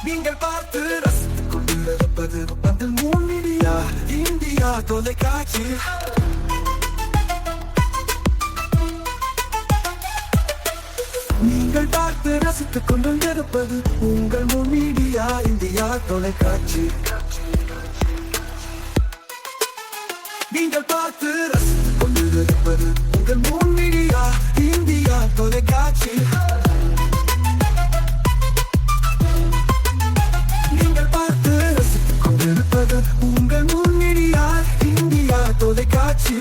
நீங்கள் பார்த்து ரசித்துக் கொண்டிருப்பது பந்தல் மீடியா இந்தியா தொலைக்காட்சி. நீங்கள் பார்த்து ரசித்துக் கொண்டிருப்பது உங்கள் மீடியா இந்தியா தொலைக்காட்சி. நீங்கள் பார்த்து ரசித்துக் கொண்டிருப்பது உங்கள் மீடியா இந்தியா தொலைக்காட்சி. நீங்கள் பார்த்து ரசித்துக் கொண்டிருப்பது உங்கள் மீடியா இந்தியா தொலைக்காட்சி.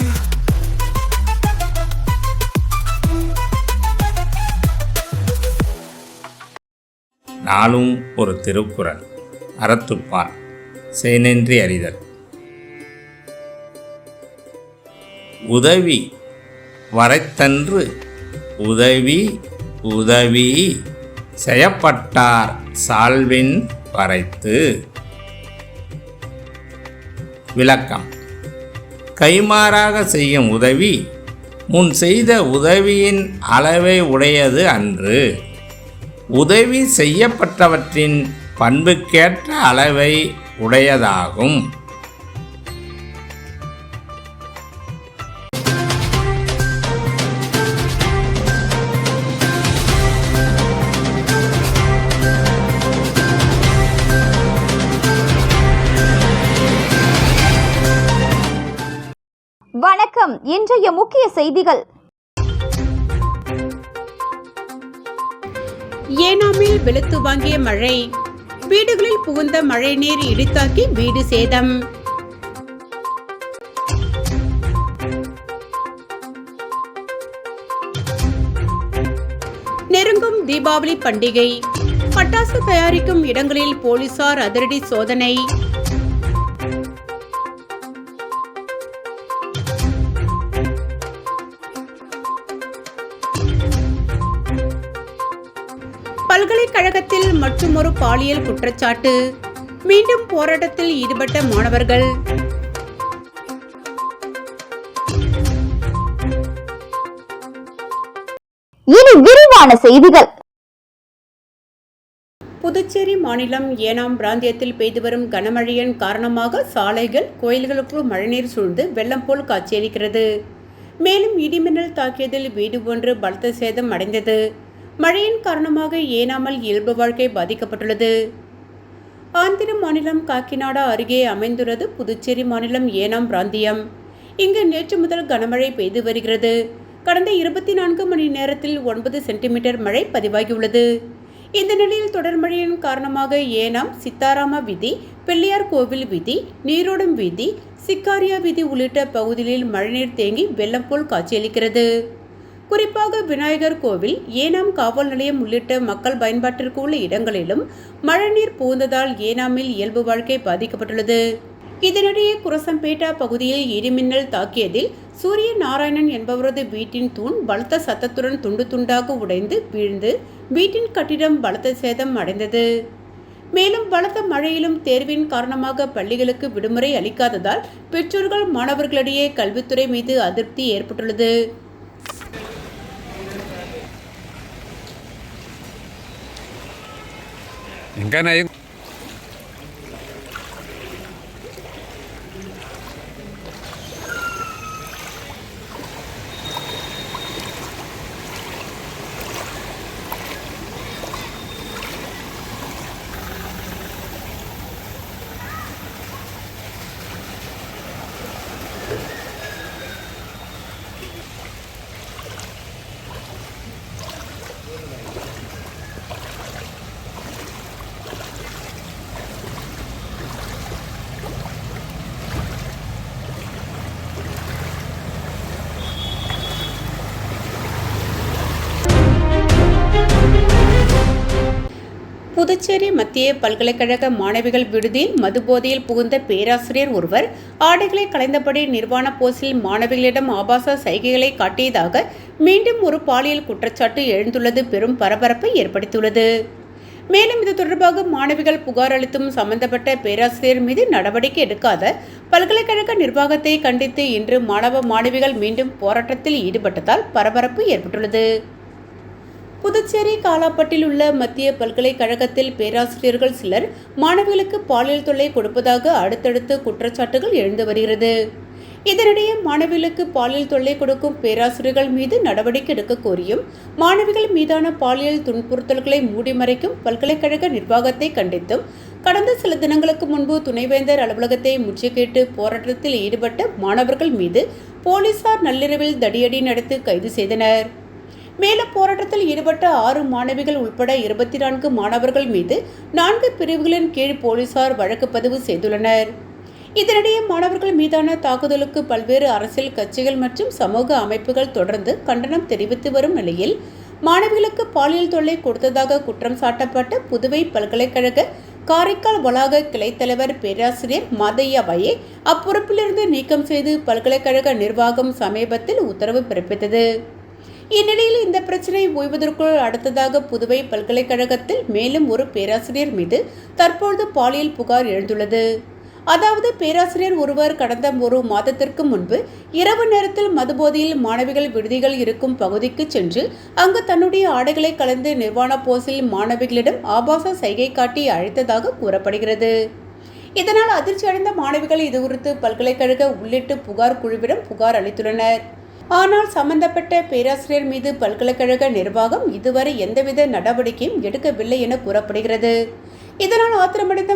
நாளும் ஒரு திருக்குறள். அறத்துப்பால் செய்நன்றி அறிதல். உதவி வரைத்தன்று உதவி உதவி செய்யப்பட்டார் சால்வின் வரைத்து. விளக்கம்: கைமாறாக செய்யும் உதவி முன் செய்த உதவியின் அளவை உடையது அன்று, உதவி செய்யப்பட்டவற்றின் பண்புக்கேற்ற அளவை உடையதாகும். வணக்கம். இன்றைய முக்கிய செய்திகள். ஏனாமில் வெளுத்து வாங்கிய மழை, வீடுகளில் புகுந்த மழை நீர் இடித்தாக்கி வீடு சேதம். நெருங்கும் தீபாவளி பண்டிகை, பட்டாசு தயாரிக்கும் இடங்களில் போலீசார் அதிரடி சோதனை. பல்கலைக்கழகத்தில் மற்றுமொரு பாலியல் குற்றச்சாட்டு, மீண்டும் போராட்டத்தில் ஈடுபட்ட மாணவர்கள். இனி விரிவான செய்திகள். புதுச்சேரி மாநிலம் ஏனாம் பிராந்தியத்தில் பெய்து வரும் கனமழையின் காரணமாக சாலைகள், கோயில்களுக்குள் மழைநீர் சூழ்ந்து வெள்ளம் போல் காட்சியளிக்கிறது. மேலும் இடிமின்னல் தாக்கியதில் வீடு ஒன்று பலத்த சேதம் அடைந்தது. மழையின் காரணமாக ஏனாமல் இயல்பு வாழ்க்கை பாதிக்கப்பட்டுள்ளது. ஆந்திர மாநிலம் காக்கிநாடா அருகே அமைந்துள்ளது புதுச்சேரி மாநிலம் ஏனாம் பிராந்தியம். இங்கு நேற்று முதல் கனமழை பெய்து வருகிறது. கடந்த 24 மணி நேரத்தில் 9 சென்டிமீட்டர் மழை பதிவாகியுள்ளது. இந்த நிலையில் தொடர் மழையின் காரணமாக ஏனாம் சித்தாராம வீதி, பிள்ளையார் கோவில் வீதி, நீரோடும் வீதி, சிக்காரியா வீதி உள்ளிட்ட பகுதிகளில் மழைநீர் தேங்கி வெள்ளம் போல் காட்சியளிக்கிறது. குறிப்பாக விநாயகர் கோவில், ஏனாம் காவல் நிலையம் உள்ளிட்ட மக்கள் பயன்பாட்டிற்கு உள்ள இடங்களிலும் மழைநீர் புகுந்ததால் ஏனாமில் இயல்பு வாழ்க்கை பாதிக்கப்பட்டுள்ளது. இதனிடையே குரசம்பேட்டா பகுதியில் இடிமின்னல் தாக்கியதில் சூரிய நாராயணன் என்பவரது வீட்டின் தூண் பலத்த சத்தத்துடன் துண்டு துண்டாக உடைந்து வீழ்ந்து வீட்டின் கட்டிடம் பலத்த சேதம் அடைந்தது. மேலும் பலத்த மழையிலும் தேர்வின் காரணமாக பள்ளிகளுக்கு விடுமுறை அளிக்காததால் பெற்றோர்கள், மாணவர்களிடையே கல்வித்துறை மீது அதிருப்தி ஏற்பட்டுள்ளது. புதுச்சேரி மத்திய பல்கலைக்கழக மாணவிகள் விடுதியில் மதுபோதையில் புகுந்த பேராசிரியர் ஒருவர் ஆடைகளை களைந்தபடி நிர்வாண போஸில் மாணவிகளிடம் ஆபாச சைகைகளை காட்டியதாக மீண்டும் ஒரு பாலியல் குற்றச்சாட்டு எழுந்துள்ளது பெரும் பரபரப்பை ஏற்படுத்தியுள்ளது. மேலும் இது தொடர்பாக மாணவிகள் புகார் அளித்தும் சம்பந்தப்பட்ட பேராசிரியர் மீது நடவடிக்கை எடுக்காத பல்கலைக்கழக நிர்வாகத்தை கண்டித்து இன்று மாணவ மாணவிகள் மீண்டும் போராட்டத்தில் ஈடுபட்டதால் பரபரப்பு ஏற்பட்டுள்ளது. புதுச்சேரி காலாப்பட்டில் உள்ள மத்திய பல்கலைக்கழகத்தில் பேராசிரியர்கள் சிலர் மாணவிகளுக்கு பாலியல் தொல்லை கொடுப்பதாக அடுத்தடுத்து குற்றச்சாட்டுகள் எழுந்து வருகிறது. இதனிடையே மாணவிகளுக்கு பாலியல் தொல்லை கொடுக்கும் பேராசிரியர்கள் மீது நடவடிக்கை எடுக்க கோரியும் மாணவிகள் மீதான பாலியல் துன்புறுத்தல்களை மூடிமறைக்கும் பல்கலைக்கழக நிர்வாகத்தை கண்டித்தும் கடந்த சில தினங்களுக்கு முன்பு துணைவேந்தர் அலுவலகத்தை முற்றுகையிட்டு போராட்டத்தில் ஈடுபட்ட மாணவர்கள் மீது போலீசார் நள்ளிரவில் தடியடி நடத்தி கைது செய்தனர். மேலும் போராட்டத்தில் ஈடுபட்ட 6 மாணவிகள் உட்பட 24 மாணவர்கள் மீது 4 பிரிவுகளின் கீழ் போலீசார் வழக்கு பதிவு செய்துள்ளனர். இதனிடையே மாணவர்கள் மீதான தாக்குதலுக்கு பல்வேறு அரசியல் கட்சிகள் மற்றும் சமூக அமைப்புகள் தொடர்ந்து கண்டனம் தெரிவித்து வரும் நிலையில் மாணவிகளுக்கு பாலியல் தொல்லை கொடுத்ததாக குற்றம் சாட்டப்பட்ட புதுவை பல்கலைக்கழக காரைக்கால் வளாக கிளைத் தலைவர் பேராசிரியர் மாதையாவையை அப்பொறுப்பிலிருந்து நீக்கம் செய்து பல்கலைக்கழக நிர்வாகம் சமீபத்தில் உத்தரவு பிறப்பித்தது. இந்நிலையில் இந்த பிரச்சினை ஓய்வதற்குள் அடுத்ததாக புதுவை பல்கலைக்கழகத்தில் மேலும் ஒரு பேராசிரியர் மீது தற்பொழுது பாலியல் புகார் எழுந்துள்ளது. அதாவது பேராசிரியர் ஒருவர் கடந்த 1 மாதத்திற்கு முன்பு இரவு நேரத்தில் மதுபோதையில் மாணவிகள் விடுதிகள் இருக்கும் பகுதிக்கு சென்று அங்கு தன்னுடைய ஆடைகளை கலந்து நிர்வாண போஸில் மாணவிகளிடம் ஆபாச சைகை காட்டி அழைத்ததாக கூறப்படுகிறது. இதனால் அதிர்ச்சி அடைந்த மாணவிகள் இதுகுறித்து பல்கலைக்கழக உள்ளிட்டு புகார் குழுவிடம் புகார் அளித்துள்ளனர். ஆனால் சம்பந்தப்பட்ட பேராசிரியர் மீது பல்கலைக்கழக நிர்வாகம் இதுவரை எந்தவித நடவடிக்கையும் எடுக்கவில்லை என கூறப்படுகிறது. இதனால் ஆத்திரமடைந்த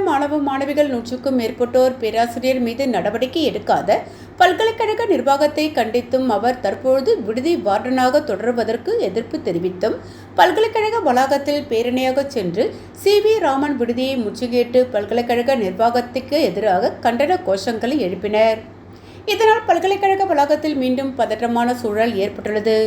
மாணவிகள் 100க்கும் மேற்பட்டோர் பேராசிரியர் மீது நடவடிக்கை எடுக்காத பல்கலைக்கழக நிர்வாகத்தை கண்டித்தும் அவர் தற்பொழுது விடுதி வார்டனாக தொடர்வதற்கு எதிர்ப்பு தெரிவித்தும் பல்கலைக்கழக வளாகத்தில் பேரணியாக சென்று CV ராமன் விடுதியை முற்றுகையிட்டு பல்கலைக்கழக நிர்வாகத்துக்கு எதிராக கண்டன கோஷங்களை எழுப்பினர். இதனால் பல்கலைக்கழக வளாகத்தில் மீண்டும் பதற்றமான சூழல் ஏற்பட்டுள்ளது.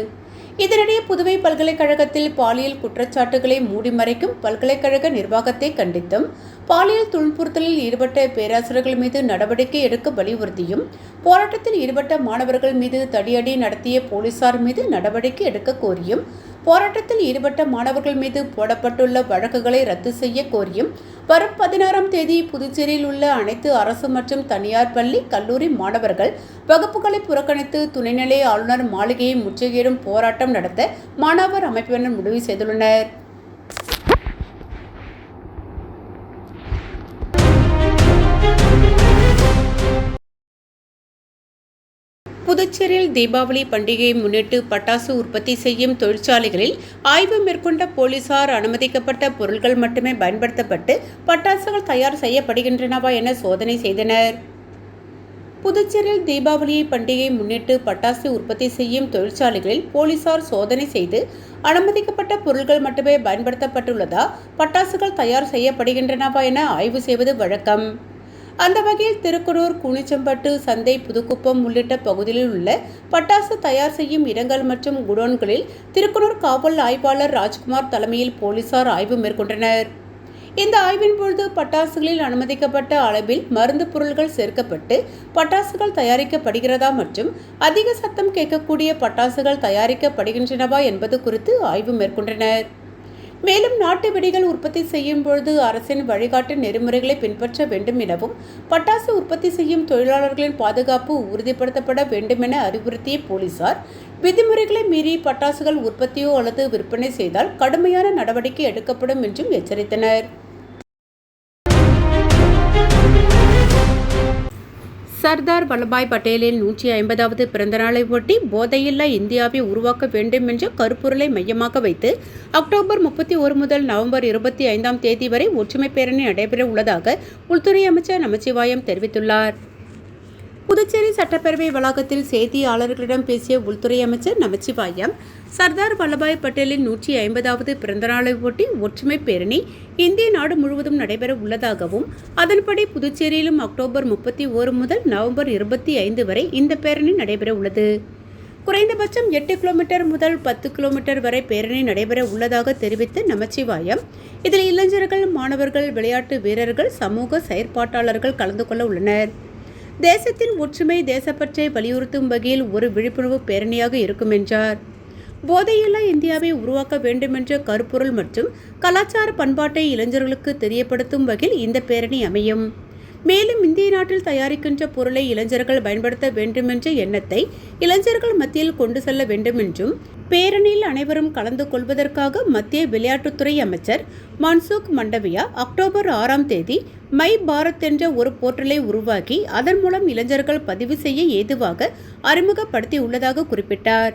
இதனிடையே புதுவை பல்கலைக்கழகத்தில் பாலியல் குற்றச்சாட்டுகளை மூடிமறைக்கும் பல்கலைக்கழக நிர்வாகத்தை கண்டித்தும் பாலியல் துன்புறுத்தலில் ஈடுபட்ட பேராசிரியர்கள் மீது நடவடிக்கை எடுக்க வலியுறுத்தியும் போராட்டத்தில் ஈடுபட்ட மாணவர்கள் மீது தடியடி நடத்திய போலீசார் மீது நடவடிக்கை எடுக்க கோரியும் போராட்டத்தில் ஈடுபட்ட மாணவர்கள் மீது போடப்பட்டுள்ள வழக்குகளை ரத்து செய்ய கோரியும் வரும் 16ஆம் தேதி புதுச்சேரியில் உள்ள அனைத்து அரசு மற்றும் தனியார் பள்ளி கல்லூரி மாணவர்கள் வகுப்புகளை புறக்கணித்து துணைநிலை ஆளுநர் மாளிகையை முற்றுகையிடும் போராட்டம் நடத்த மாணவர் அமைப்பினர் முடிவு செய்துள்ளனர். புதுச்சேரியில் தீபாவளி பண்டிகையை முன்னிட்டு பட்டாசு உற்பத்தி செய்யும் தொழிற்சாலைகளில் ஆய்வு மேற்கொண்ட போலீசார் அனுமதிக்கப்பட்ட பொருட்கள் மட்டுமே பயன்படுத்தப்பட்டு பட்டாசுகள் தயார் செய்யப்படுகின்றனவா என சோதனை செய்தனர். புதுச்சேரியில் தீபாவளி பண்டிகையை முன்னிட்டு பட்டாசு உற்பத்தி செய்யும் தொழிற்சாலைகளில் போலீசார் சோதனை செய்து அனுமதிக்கப்பட்ட பொருட்கள் மட்டுமே பயன்படுத்தப்பட்டுள்ளதா, பட்டாசுகள் தயார் செய்யப்படுகின்றனவா என ஆய்வு செய்வது வழக்கம். அந்த வகையில் திருக்குனூர், கூனிச்சம்பட்டு, சந்தை, புதுக்குப்பம் உள்ளிட்ட பகுதிகளில் உள்ள பட்டாசு தயார் செய்யும் இடங்கள் மற்றும் குடோன்களில் திருக்குனூர் காவல் ஆய்வாளர் ராஜ்குமார் தலைமையில் போலீசார் ஆய்வு மேற்கொண்டனர். இந்த ஆய்வின் பொழுது பட்டாசுகளில் அனுமதிக்கப்பட்ட அளவில் மருந்து பொருட்கள் சேர்க்கப்பட்டு பட்டாசுகள் தயாரிக்கப்படுகிறதா மற்றும் அதிக சத்தம் கேட்கக்கூடிய பட்டாசுகள் தயாரிக்கப்படுகின்றனவா என்பது குறித்து ஆய்வு மேற்கொண்டனர். மேலும் நாட்டு வெடிகள் உற்பத்தி செய்யும் பொழுது அரசின் வழிகாட்டு நெறிமுறைகளை பின்பற்ற வேண்டும் எனவும் பட்டாசு உற்பத்தி செய்யும் தொழிலாளர்களின் பாதுகாப்பு உறுதிப்படுத்தப்பட வேண்டும் என அறிவுறுத்திய போலீசார் விதிமுறைகளை மீறி பட்டாசுகள் உற்பத்தியோ அல்லது விற்பனை செய்தால் கடுமையான நடவடிக்கை எடுக்கப்படும் என்றும் எச்சரித்தனர். சர்தார் வல்லபாய் பட்டேலின் 150வது பிறந்தநாளை ஒட்டி போதையில்லா இந்தியாவை உருவாக்க வேண்டும் என்ற கருப்பொருளை மையமாக வைத்து அக்டோபர் 31 முதல் நவம்பர் 25ஆம் தேதி வரை ஒற்றுமை பேரணி நடைபெற உள்ளதாக உள்துறை அமைச்சர் நமச்சிவாயம் தெரிவித்துள்ளார். புதுச்சேரி சட்டப்பேரவை வளாகத்தில் செய்தியாளர்களிடம் பேசிய உள்துறை அமைச்சர் நமச்சிவாயம், சர்தார் வல்லபாய் பட்டேலின் 150வது பிறந்தநாளை ஒட்டி ஒற்றுமை பேரணி இந்திய நாடு முழுவதும் நடைபெற உள்ளதாகவும் அதன்படி புதுச்சேரியிலும் அக்டோபர் 31 முதல் நவம்பர் 25 வரை இந்த பேரணி நடைபெற உள்ளது. குறைந்தபட்சம் 8 கிலோமீட்டர் முதல் 10 கிலோமீட்டர் வரை பேரணி நடைபெற உள்ளதாக தெரிவித்த நமச்சிவாயம், இதில் இளைஞர்கள், மாணவர்கள், விளையாட்டு வீரர்கள், சமூக செயற்பாட்டாளர்கள் கலந்து கொள்ள உள்ளனர். தேசத்தின் ஒற்றுமை, தேசப்பற்றை வலியுறுத்தும் வகையில் ஒரு விழிப்புணர்வு பேரணியாக இருக்கும் என்றார். போதையில்லா இந்தியாவை உருவாக்க வேண்டுமென்ற கருப்பொருள் மற்றும் கலாச்சார பண்பாட்டை இளைஞர்களுக்கு தெரியப்படுத்தும் வகையில் இந்த பேரணி அமையும். மேலும் இந்திய நாட்டில் தயாரிக்கின்ற பொருளை இளைஞர்கள் பயன்படுத்த வேண்டும் என்ற எண்ணத்தை இளைஞர்கள் மத்தியில் கொண்டு செல்ல வேண்டும் என்றும் பேரணியில் அனைவரும் கலந்து கொள்வதற்காக மத்திய விளையாட்டுத்துறை அமைச்சர் மன்சுக் மண்டவியா அக்டோபர் 6ஆம் தேதி மை பாரத் என்ற ஒரு போர்ட்டலை உருவாக்கி அதன் மூலம் இளைஞர்கள் பதிவு செய்ய ஏதுவாக அறிமுகப்படுத்தி உள்ளதாக குறிப்பிட்டார்.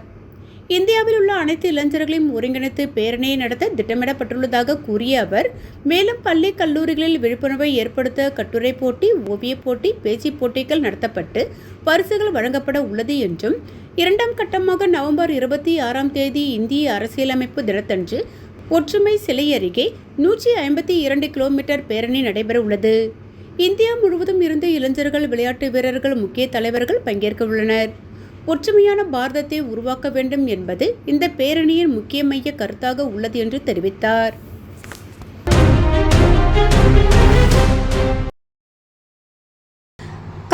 இந்தியாவில் உள்ள அனைத்து இளைஞர்களையும் ஒருங்கிணைத்து பேரணியை நடத்த திட்டமிடப்பட்டுள்ளதாக கூறிய அவர், மேலும் பள்ளி கல்லூரிகளில் விழிப்புணர்வை ஏற்படுத்த கட்டுரை போட்டி, ஓவியப் போட்டி, பேச்சு போட்டிகள் நடத்தப்பட்டு பரிசுகள் வழங்கப்பட உள்ளது என்றும், 2ஆம் கட்டமாக நவம்பர் 26ஆம் தேதி இந்திய அரசியலமைப்பு தினத்தன்று ஒற்றுமை சிலை அருகே 152 கிலோமீட்டர் பேரணி நடைபெற உள்ளது. இந்தியா முழுவதும் இருந்து இளைஞர்கள், விளையாட்டு வீரர்கள், முக்கிய தலைவர்கள் பங்கேற்க உள்ளனர். ஒற்றுமையான பாரதத்தை உருவாக்க வேண்டும் என்பது இந்த பேரணியின் முக்கிய மைய கருத்தாக உள்ளது என்று தெரிவித்தார்.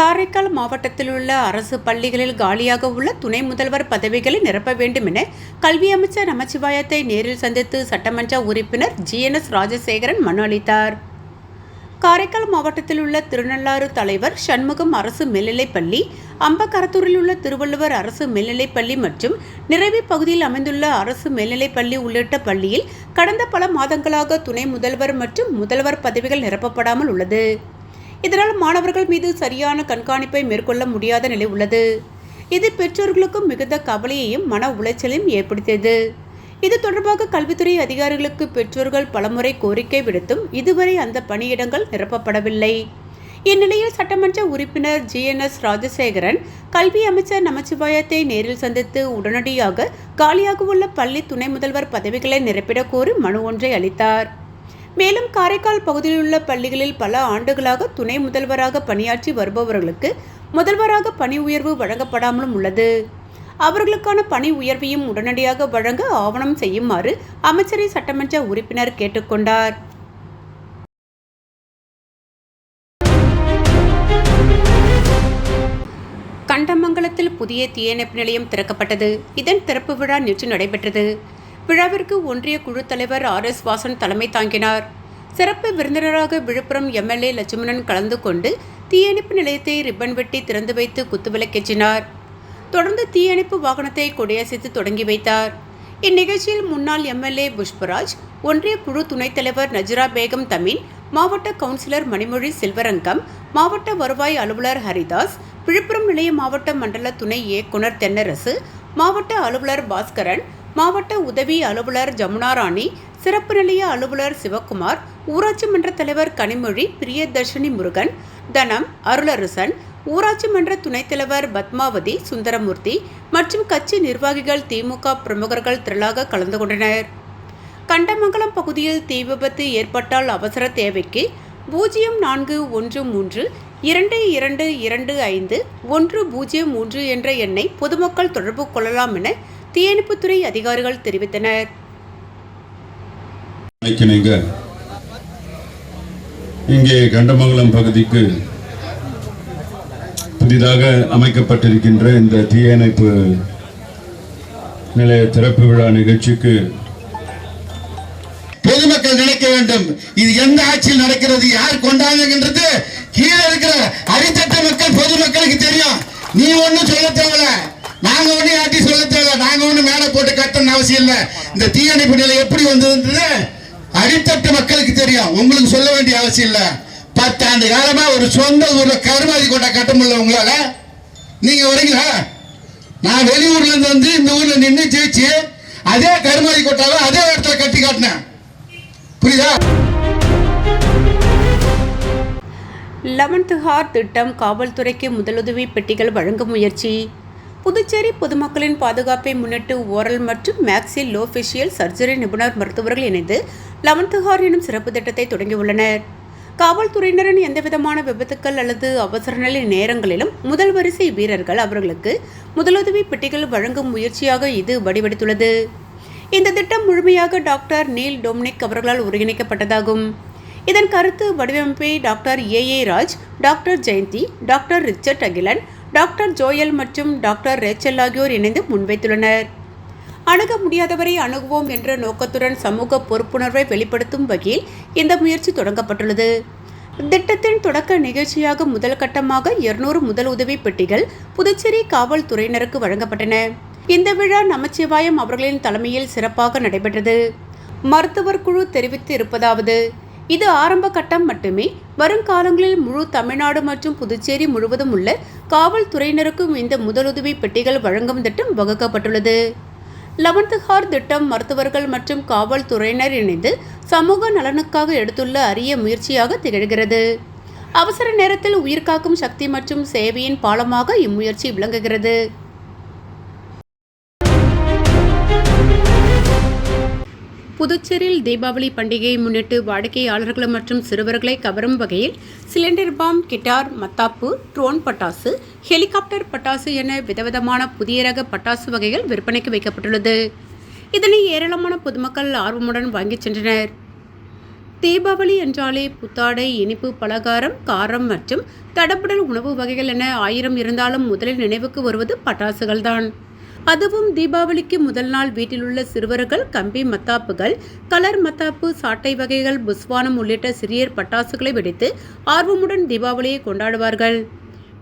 காரைக்கால் மாவட்டத்தில் உள்ள அரசு பள்ளிகளில் காலியாக உள்ள துணை முதல்வர் பதவிகளை நிரப்ப வேண்டும் என கல்வி அமைச்சர் நமச்சிவாயத்தை நேரில் சந்தித்து சட்டமன்ற உறுப்பினர் GNS ராஜசேகரன் மனு அளித்தார். காரைக்கால் மாவட்டத்தில் உள்ள திருநள்ளாறு தலைவர் சண்முகம் அரசு மேல்நிலைப்பள்ளி, அம்பக்கரத்தூரில் உள்ள திருவள்ளுவர் அரசு மேல்நிலைப்பள்ளி மற்றும் நிறைவி பகுதியில் அமைந்துள்ள அரசு மேல்நிலைப்பள்ளி உள்ளிட்ட பள்ளியில் கடந்த பல மாதங்களாக துணை முதல்வர் மற்றும் முதல்வர் பதவிகள் நிரப்பப்படாமல் உள்ளது. இதனால் மாணவர்கள் மீது சரியான கண்காணிப்பை மேற்கொள்ள முடியாத நிலை உள்ளது. இது பெற்றோர்களுக்கும் மிகுந்த கவலையையும் மன உளைச்சலையும் ஏற்படுத்தியது. இது தொடர்பாக கல்வித்துறை அதிகாரிகளுக்கு பெற்றோர்கள் பலமுறை கோரிக்கை விடுத்தும் இதுவரை அந்த பணியிடங்கள் நிரப்பப்படவில்லை. இந்நிலையில் சட்டமன்ற உறுப்பினர் GNS ராஜசேகரன் கல்வி அமைச்சர் நமச்சிவாயத்தை நேரில் சந்தித்து உடனடியாக காலியாக உள்ள பள்ளி துணை முதல்வர் பதவிகளை நிரப்பிடக் கோரி மனு ஒன்றை அளித்தார். மேலும் காரைக்கால் பகுதியில் உள்ள பள்ளிகளில் பல ஆண்டுகளாக துணை முதல்வராக பணியாற்றி வருபவர்களுக்கு முதல்வராக பணி உயர்வு வழங்கப்படாமலும் உள்ளது. அவர்களுக்கான பணி உயர்வையும் உடனடியாக வழங்க ஆவணம் செய்யுமாறு அமைச்சரை சட்டமன்ற உறுப்பினர் கேட்டுக்கொண்டார். கண்டமங்கலத்தில் புதிய தீயணைப்பு நிலையம் திறக்கப்பட்டது. இதன் திறப்பு விழா நேற்று நடைபெற்றது. விழாவிற்கு ஒன்றிய குழு தலைவர் RS வாசன் தலைமை தாங்கினார். சிறப்பு விருந்தினராக விழுப்புரம் MLA லட்சுமணன் கலந்து கொண்டு தீயணைப்பு நிலையத்தை ரிப்பன் வெட்டி திறந்து வைத்து குத்துவிளக்கேற்றினார். தொடர்ந்து தீயணைப்பு வாகனத்தை கொடியசைத்து தொடங்கி வைத்தார். இந்நிகழ்ச்சியில் முன்னாள் MLA புஷ்பராஜ், ஒன்றிய குழு துணைத் தலைவர் நஜ்ரா பேகம் தமின், மாவட்ட கவுன்சிலர் மணிமொழி செல்வரங்கம், மாவட்ட வருவாய் அலுவலர் ஹரிதாஸ், விழுப்புரம் நிலைய மாவட்ட மண்டல துணை இயக்குனர் தென்னரசு, மாவட்ட அலுவலர் பாஸ்கரன், மாவட்ட உதவி அலுவலர் ஜமுனாராணி, சிறப்பு நிலைய அலுவலர் சிவக்குமார், ஊராட்சி மன்ற தலைவர் கனிமொழி, பிரியதர்ஷினி முருகன், தனம், அருளரசன், ஊராட்சி மன்ற துணைத் தலைவர் பத்மாவதி, சுந்தரமூர்த்தி மற்றும் கட்சி நிர்வாகிகள், திமுக பிரமுகர்கள் திரளாக கலந்து கொண்டனர். கண்டமங்கலம் பகுதியில் தீ விபத்து ஏற்பட்டால் அவசர தேவைக்கு 0413 2225 103 என்ற எண்ணை பொதுமக்கள் தொடர்பு கொள்ளலாம் என தீயணைப்புத்துறை அதிகாரிகள் தெரிவித்தனர். இங்கே கண்டமங்கலம் பகுதிக்கு புதிதாக அமைக்கப்பட்டிருக்கின்ற இந்த தீயணைப்பு நிலைய திறப்பு விழா நிகழ்ச்சிக்கு பொதுமக்கள் நினைக்க வேண்டும், இது எந்த ஆட்சியில் நடக்கிறது, யார் கொண்டாடுகின்றது கீழே இருக்கிற அடித்தட்ட மக்கள் பொதுமக்களுக்கு தெரியும். நீ ஒன்னும் சொல்ல தேவையில்ல, நாங்க ஒண்ணு யாட்டி சொல்ல தேவையில்ல, நாங்க ஒண்ணு மேல போட்டு கட்டணும் அவசியம் இல்லை. இந்த தீயணைப்பு நிலை எப்படி வந்ததுன்றது அடித்தட்டு மக்களுக்கு தெரியும், உங்களுக்கு சொல்ல வேண்டிய அவசியம் இல்லை. 10 ஆண்டு காலமா ஒரு சொந்த ஊர்ல கருமாதி கோட்டை கட்ட முடியல உங்களால. நீங்க வரீங்களா? நான் வெளியூர்ல இருந்து வந்து இந்த ஊர்ல நின்று ஜெயிச்சு அதே கருமாதி கோட்டாவை அதே இடத்துல கட்டி காட்டினேன். புரியுதா? 11th ஹார் திட்டம் காவல்துறைக்கு முதலுதவி பெட்டிகள் வழங்கும் முயற்சி. புதுச்சேரி பொதுமக்களின் பாதுகாப்பை முன்னிட்டு ஓரல் மற்றும் மேக்ஸி லோஃபேஷியல் சர்ஜரி நிபுணர் மருத்துவர்கள் இணைந்து 11th ஹார் எனும் சிறப்பு திட்டத்தை தொடங்கியுள்ளனர். காவல்துறையினரின் எந்தவிதமான விபத்துக்கள் அல்லது அவசர நிலை நேரங்களிலும் முதல் வரிசை வீரர்கள் அவர்களுக்கு முதலுதவி பெட்டிகள் வழங்கும் முயற்சியாக இது வடிவெடுத்துள்ளது. இந்த திட்டம் முழுமையாக டாக்டர் நீல் டொமினிக் அவர்களால் ஒருங்கிணைக்கப்பட்டதாகும். இதன் கருத்து வடிவமைப்பை doctor AA Raj, doctor Jayanthi, doctor Richard Akilan, doctor Joel மற்றும் டாக்டர் ரேச்சல் ஆகியோர் இணைந்து முன்வைத்துள்ளனர். அணுக முடியாதவரை அணுகுவோம் என்ற நோக்கத்துடன் சமூக பொறுப்புணர்வை வெளிப்படுத்தும் வகையில் இந்த முயற்சி தொடங்கப்பட்டுள்ளது. திட்டத்தின் தொடக்க நிகழ்ச்சியாக முதல் கட்டமாக 200 முதல் உதவி பெட்டிகள் புதுச்சேரி காவல்துறையினருக்கு வழங்கப்பட்டன. இந்த விழா நமச்சிவாயம் அவர்களின் தலைமையில் சிறப்பாக நடைபெற்றது. மருத்துவர் குழு தெரிவித்து இருப்பதாவது: இது ஆரம்ப கட்டம் மட்டுமே. வருங்காலங்களில் முழு தமிழ்நாடு மற்றும் புதுச்சேரி முழுவதும் உள்ள காவல்துறையினருக்கும் இந்த முதலுதவி பெட்டிகள் வழங்கும் திட்டம் வகுக்கப்பட்டுள்ளது. 11th ஹார் திட்டம் மருத்துவர்கள் மற்றும் காவல்துறையினர் இணைந்து சமூக நலனுக்காக எடுத்துள்ள அரிய முயற்சியாக திகழ்கிறது. அவசர நேரத்தில் உயிர்காக்கும் சக்தி மற்றும் சேவையின் பாலமாக இம்முயற்சி விளங்குகிறது. புதுச்சேரியில் தீபாவளி பண்டிகையை முன்னிட்டு வாடிக்கையாளர்கள் மற்றும் சிறுவர்களை கவரும் வகையில் சிலிண்டர் பாம், கிட்டார், மத்தாப்பு, ட்ரோன் பட்டாசு, ஹெலிகாப்டர் பட்டாசு என விதவிதமான புதிய ரக பட்டாசு வகைகள் விற்பனைக்கு வைக்கப்பட்டுள்ளது. இதனை ஏராளமான பொதுமக்கள் ஆர்வமுடன் வாங்கிச் சென்றனர். தீபாவளி என்றாலே புத்தாடை, இனிப்பு, பலகாரம், காரம் மற்றும் தடபுடல் உணவு வகைகள் என 1000 இருந்தாலும் முதலில் நினைவுக்கு வருவது பட்டாசுகள்தான். அதுவும் தீபாவளிக்கு முதல் நாள் வீட்டில் உள்ள சிறுவர்கள் கம்பி மத்தாப்புகள், கலர் மத்தாப்பு, சாட்டை வகைகள், புஸ்வானம் உள்ளிட்ட சிறிய பட்டாசுகளை வெடித்து ஆர்வமுடன் தீபாவளியை கொண்டாடுவார்கள்.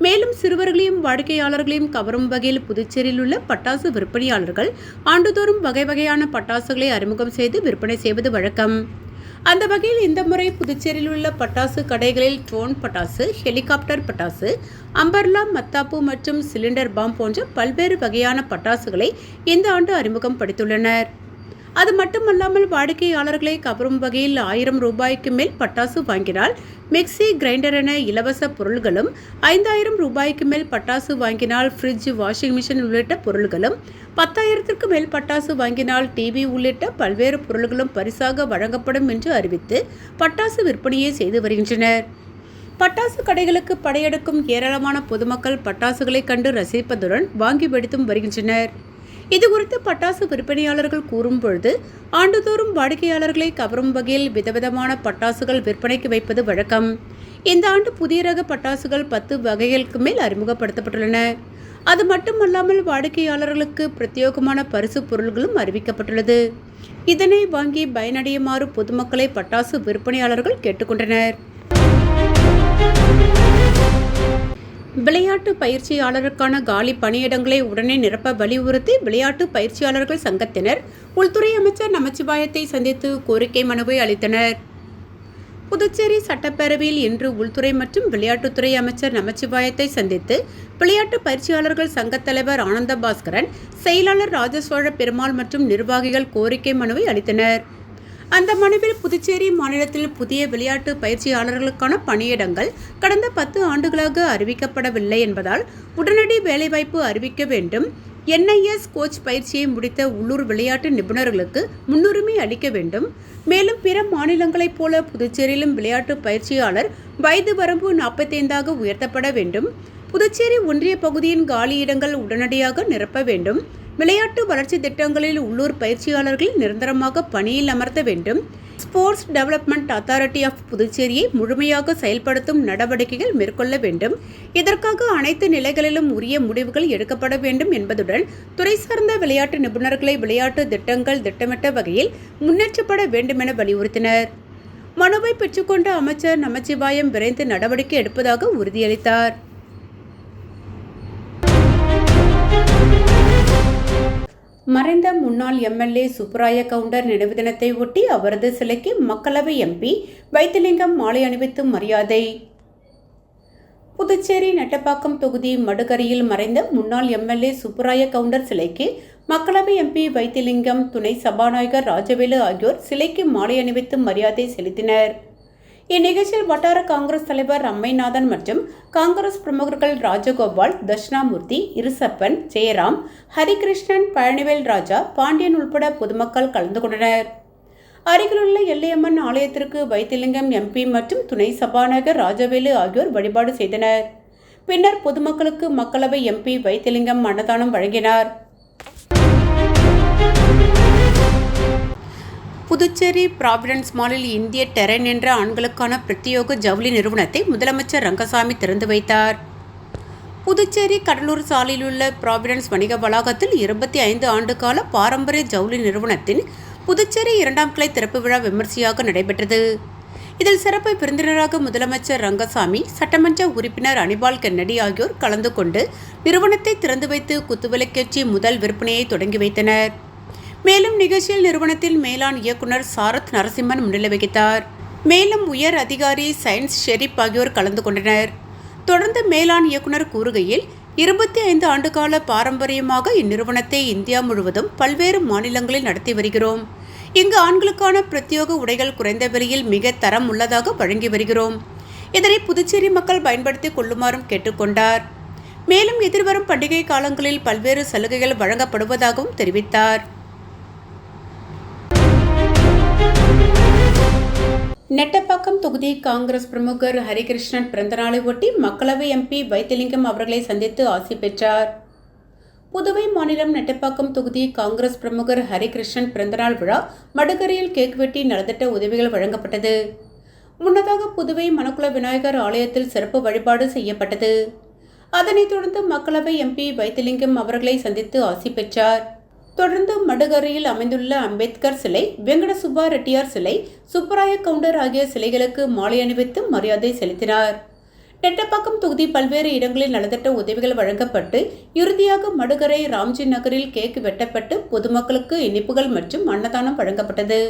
மேலும் சிறுவர்களையும் வாடிக்கையாளர்களையும் கவரும் வகையில் புதுச்சேரியில் உள்ள பட்டாசு விற்பனையாளர்கள் ஆண்டுதோறும் வகை வகையான பட்டாசுகளை அறிமுகம் செய்து விற்பனை செய்வது வழக்கம். அந்த வகையில் இந்த முறை புதுச்சேரியில் உள்ள பட்டாசு கடைகளில் ட்ரோன் பட்டாசு, ஹெலிகாப்டர் பட்டாசு, அம்பர்லா, மத்தாப்பு மற்றும் சிலிண்டர் பாம் போன்ற பல்வேறு வகையான பட்டாசுகளை இந்த ஆண்டு அறிமுகம் படுத்தியுள்ளனர். அது மட்டுமல்லாமல் வாடிக்கையாளர்களை கவரும் வகையில் 1000 ரூபாய்க்கு மேல் பட்டாசு வாங்கினால் மிக்சி, கிரைண்டர் என இலவச பொருள்களும், 5000 ரூபாய்க்கு மேல் பட்டாசு வாங்கினால் ஃப்ரிட்ஜ், வாஷிங் மிஷின் உள்ளிட்ட பொருள்களும், 10,000க்கு மேல் பட்டாசு வாங்கினால் டிவி உள்ளிட்ட பல்வேறு பொருள்களும் பரிசாக வழங்கப்படும் என்று அறிவித்து பட்டாசு விற்பனையை செய்து வருகின்றனர். பட்டாசு கடைகளுக்கு படையெடுக்கும் ஏராளமான பொதுமக்கள் பட்டாசுகளை கண்டு ரசிப்பதுடன் வாங்கி வெடித்தும் வருகின்றனர். இதுகுறித்து பட்டாசு விற்பனையாளர்கள் கூறும் பொழுது, ஆண்டுதோறும் வாடிக்கையாளர்களை கவரும் வகையில் விதவிதமான பட்டாசுகள் விற்பனைக்கு வைப்பது வழக்கம். இந்த ஆண்டு புதிய ரக பட்டாசுகள் 10 வகைகளுக்கு மேல் அறிமுகப்படுத்தப்பட்டுள்ளன. அது மட்டுமல்லாமல் வாடிக்கையாளர்களுக்கு பிரத்யேகமான பரிசு பொருள்களும் அறிவிக்கப்பட்டுள்ளது. இதனை வாங்கி பயனடையுமாறு பொதுமக்களை பட்டாசு விற்பனையாளர்கள் கேட்டுக்கொண்டனர். விளையாட்டு பயிற்சியாளருக்கான காலி பணியிடங்களை உடனே நிரப்ப வலியுறுத்தி விளையாட்டு பயிற்சியாளர்கள் சங்கத்தினர் உள்துறை அமைச்சர் நமச்சிவாயத்தை சந்தித்து கோரிக்கை மனுவை அளித்தனர். புதுச்சேரி சட்டப்பேரவையில் இன்று உள்துறை மற்றும் விளையாட்டுத்துறை அமைச்சர் நமச்சிவாயத்தை சந்தித்து விளையாட்டு பயிற்சியாளர்கள் சங்கத் தலைவர் ஆனந்த பாஸ்கரன், செயலாளர் ராஜசோழ பெருமாள் மற்றும் நிர்வாகிகள் கோரிக்கை மனுவை அளித்தனர். அந்த மனுவில் புதுச்சேரி மாநிலத்தில் புதிய விளையாட்டு பயிற்சியாளர்களுக்கான பணியிடங்கள் கடந்த 10 ஆண்டுகளாக அறிவிக்கப்படவில்லை என்பதால் உடனடி வேலைவாய்ப்பு அறிவிக்க வேண்டும். NIS கோச் பயிற்சியை முடித்த உள்ளூர் விளையாட்டு நிபுணர்களுக்கு முன்னுரிமை அளிக்க வேண்டும். மேலும் பிற மாநிலங்களைப் போல புதுச்சேரியிலும் விளையாட்டு பயிற்சியாளர் வயது வரம்பு 45ஆக உயர்த்தப்பட வேண்டும். புதுச்சேரி ஒன்றிய பகுதியின் காலியிடங்கள் உடனடியாக நிரப்ப வேண்டும். விளையாட்டு வளர்ச்சி திட்டங்களில் உள்ளூர் பயிற்சியாளர்கள் நிரந்தரமாக பணியில் அமர்த்த வேண்டும். ஸ்போர்ட்ஸ் டெவலப்மெண்ட் அத்தாரிட்டி ஆஃப் புதுச்சேரியை முழுமையாக செயல்படுத்தும் நடவடிக்கைகள் மேற்கொள்ள வேண்டும். இதற்காக அனைத்து நிலைகளிலும் உரிய முடிவுகள் எடுக்கப்பட வேண்டும் என்பதுடன் துறை சார்ந்த விளையாட்டு நிபுணர்களை விளையாட்டு திட்டங்கள் திட்டமிட்ட வகையில் முன்னேற்றப்பட வேண்டும் என வலியுறுத்தினர். மனுவை பெற்றுக்கொண்ட அமைச்சர் நமச்சிவாயம் விரைந்து நடவடிக்கை எடுப்பதாக உறுதியளித்தார். மறைந்த முன்னாள் MLA சுப்பராய கவுண்டர் நினைவு தினத்தை ஒட்டி அவரது சிலைக்கு மக்களவை MP வைத்திலிங்கம் மாலை அணிவித்து மரியாதை. புதுச்சேரி நெட்டப்பாக்கம் தொகுதி மடுகரையில் மறைந்த முன்னாள் MLA சுப்பராய கவுண்டர் சிலைக்கு மக்களவை MP வைத்திலிங்கம், துணை சபாநாயகர் ராஜவேலு ஆகியோர் சிலைக்கு மாலை அணிவித்து மரியாதை செலுத்தினர். இந்நிகழ்ச்சியில் வட்டார காங்கிரஸ் தலைவர் அம்மைநாதன் மற்றும் காங்கிரஸ் பிரமுகர்கள் ராஜகோபால், தட்சிணாமூர்த்தி, இருசப்பன், ஜெயராம், ஹரிகிருஷ்ணன், பழனிவேல் ராஜா, பாண்டியன் உள்பட பொதுமக்கள் கலந்து கொண்டனர். அருகிலுள்ள எல்லையம்மன் ஆலயத்திற்கு வைத்திலிங்கம் MP மற்றும் துணை சபாநாயகர் ராஜவேலு ஆகியோர் வழிபாடு செய்தனர். பின்னர் பொதுமக்களுக்கு மக்களவை MP வைத்திலிங்கம் அன்னதானம் வழங்கினார். புதுச்சேரி ப்ராவிடன்ஸ் மாலில் இந்திய டெரென் என்ற ஆண்களுக்கான பிரத்யேக ஜவுளி நிறுவனத்தை முதலமைச்சர் ரங்கசாமி திறந்து வைத்தார். புதுச்சேரி கடலூர் சாலையில் உள்ள ப்ராவிடன்ஸ் வணிக வளாகத்தில் 25 ஆண்டு கால பாரம்பரிய ஜவுளி நிறுவனத்தின் புதுச்சேரி 2ஆம் கிளை திறப்பு விழா விமர்சையாக நடைபெற்றது. இதில் சிறப்பு விருந்தினராக முதலமைச்சர் ரங்கசாமி, சட்டமன்ற உறுப்பினர் அனிபால் கென்னடி ஆகியோர் கலந்து கொண்டு நிறுவனத்தை திறந்து வைத்து குத்துவிளக்கேற்றி முதல் விற்பனையை தொடங்கி வைத்தனர். மேலும் நிகழ்ச்சியில் நிறுவனத்தின் மேலாண் இயக்குனர் சாரத் நரசிம்மன் முன்னிலை வகித்தார். மேலும் உயர் அதிகாரி சயின்ஸ் ஷெரீப் ஆகியோர் கலந்து கொண்டனர். தொடர்ந்து மேலாண் இயக்குனர் கூறுகையில், 25 ஆண்டுகால பாரம்பரியமாக இந்நிறுவனத்தை இந்தியா முழுவதும் பல்வேறு மாநிலங்களில் நடத்தி வருகிறோம். இங்கு ஆண்களுக்கான பிரத்யேக உடைகள் குறைந்த விலையில் மிக தரம் உள்ளதாக வழங்கி வருகிறோம். இதனை புதுச்சேரி மக்கள் பயன்படுத்திக் கொள்ளுமாறும் கேட்டுக்கொண்டார். மேலும் எதிர்வரும் பண்டிகை காலங்களில் பல்வேறு சலுகைகள் வழங்கப்படுவதாகவும் தெரிவித்தார். நெட்டப்பாக்கம் தொகுதி காங்கிரஸ் பிரமுகர் ஹரிகிருஷ்ணன் பிறந்தநாளை ஒட்டி மக்களவை எம்பி வைத்திலிங்கம் அவர்களை சந்தித்து ஆசி பெற்றார். புதுவை மாநிலம் நெட்டப்பாக்கம் தொகுதி காங்கிரஸ் பிரமுகர் ஹரிகிருஷ்ணன் பிறந்தநாள் விழா மடுகரையில் கேக் வெட்டி நலத்திட்ட உதவிகள் வழங்கப்பட்டது. முன்னதாக புதுவை மணக்குள விநாயகர் ஆலயத்தில் சிறப்பு வழிபாடு செய்யப்பட்டது. அதனைத் தொடர்ந்து மக்களவை எம்பி வைத்திலிங்கம் அவர்களை சந்தித்து ஆசி பெற்றார். தொடர்ந்து மடுகரையில் அமைந்துள்ள அம்பேத்கர் சிலை, வெங்கட சுப்பா ரெட்டியார் சிலை, சுப்பராய கவுண்டர் ஆகிய சிலைகளுக்கு மாலை அணிவித்து மரியாதை செலுத்தினார். நெட்டப்பாக்கம் தொகுதி பல்வேறு இடங்களில் நலத்திட்ட உதவிகள் வழங்கப்பட்டு இறுதியாக மடுகரை ராம்ஜி நகரில் கேக் வெட்டப்பட்டு பொதுமக்களுக்கு இனிப்புகள் மற்றும் அன்னதானம் வழங்கப்பட்டது.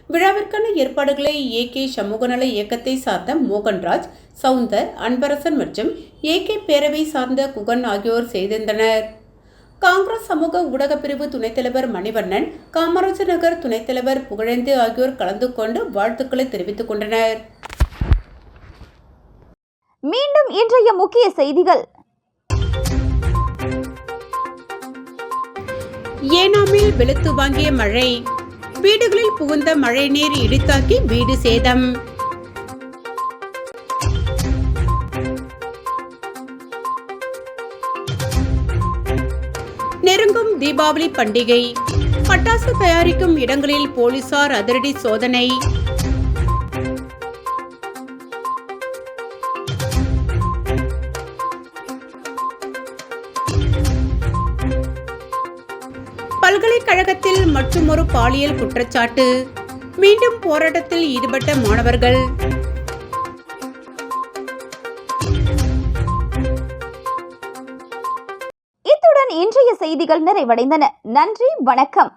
விழாவிற்கான ஏற்பாடுகளை AK சமூகநல இயக்கத்தை சார்ந்த மோகன்ராஜ், சவுந்தர், அன்பரசன் மற்றும் AK பேரவை சார்ந்த குகன் ஆகியோர் செய்திருந்தனர். காங்கிரஸ் சமூக ஊடக பிரிவு துணைத் தலைவர் மணிவண்ணன், காமராஜர் நகர் துணைத் தலைவர் புகழேந்து ஆகியோர் கலந்து கொண்டு வாழ்த்துக்களை தெரிவித்துக் கொண்டனர். மீண்டும் இன்றைய முக்கிய செய்திகள். ஏனாமில் வெளுத்து வாங்கிய மழை, வீடுகளில் புகுந்த மழை நீர் இடித்தாக்கி வீடு சேதம். நெருங்கும் தீபாவளி பண்டிகை, பட்டாசு தயாரிக்கும் இடங்களில் போலீசார் அதிரடி சோதனை. பல்கலைக்கழகத்தில் மற்றுமொரு பாலியல் குற்றச்சாட்டு, மீண்டும் போராட்டத்தில் ஈடுபட்ட மாணவர்கள். இத்துடன் இன்றைய செய்திகள் நிறைவடைந்தன. நன்றி, வணக்கம்.